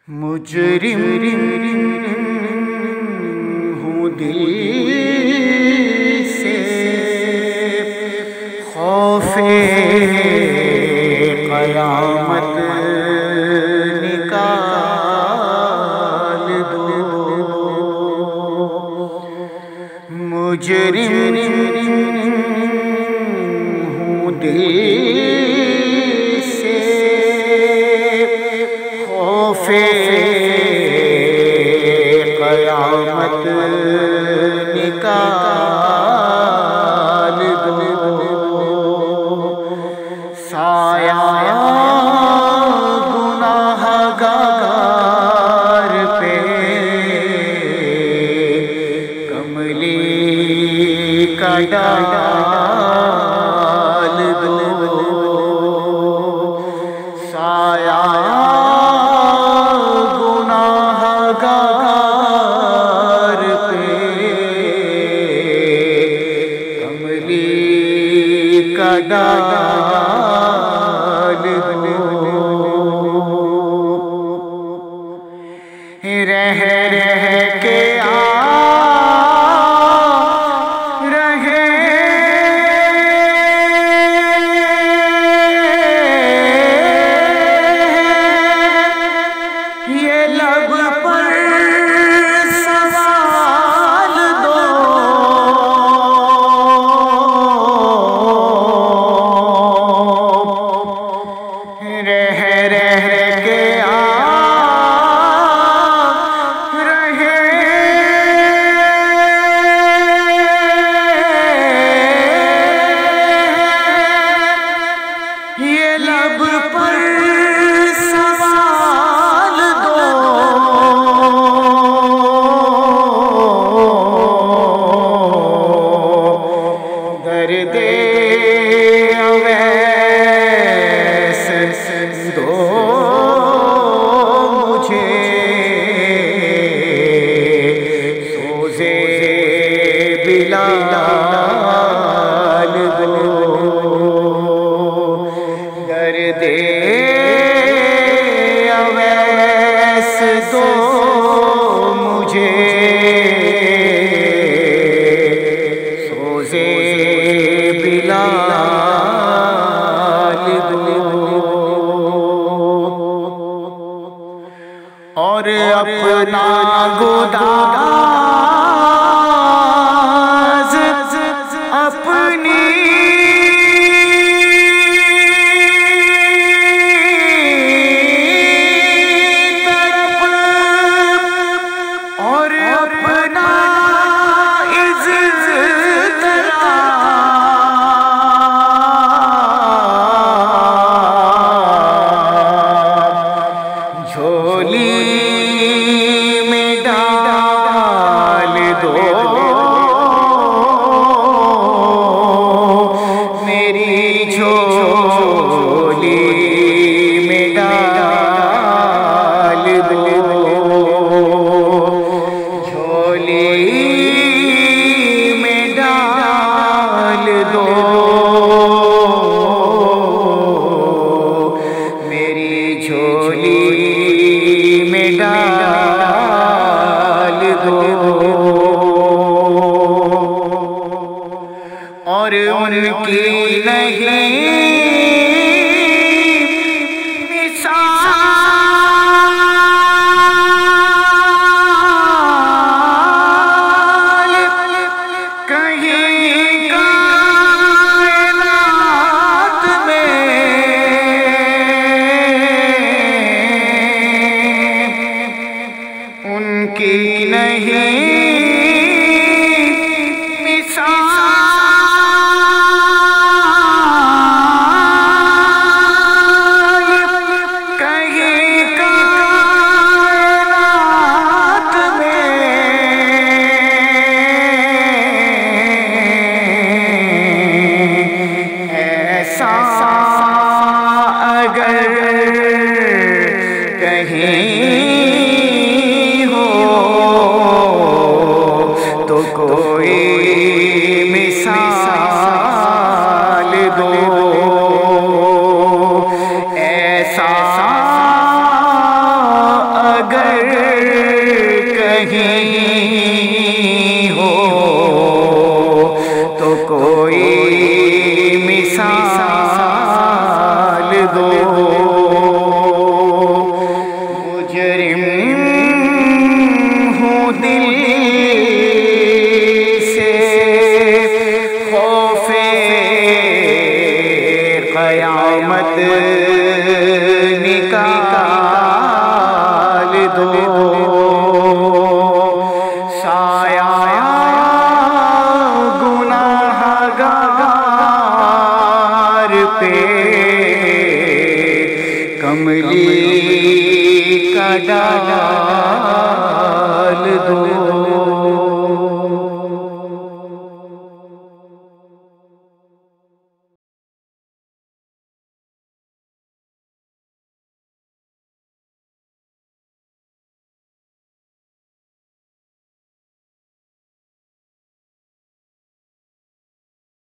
مجرم ہوں دل سے خوف قیامت نکال دو۔ مجرم ہوں دل سے خوف قیامت نکال دو۔ سایہ گناہ گار پہ کملی کا ڈال دو۔ سایہ ڈال دو۔ رہ رہ کے رہے یہ لب پر سوال دو۔ لب پر سوال دو۔ درد اویس دو مجھے، سوزے بلال دو۔ درد اویس دو مجھے، سوزے بلال دو۔ اور اپنا گداز اپنی اور ان کی نہیں مثال کہیں کائنات میں۔ ان کی نہیں کہیں ہو تو کوئی مثال دو۔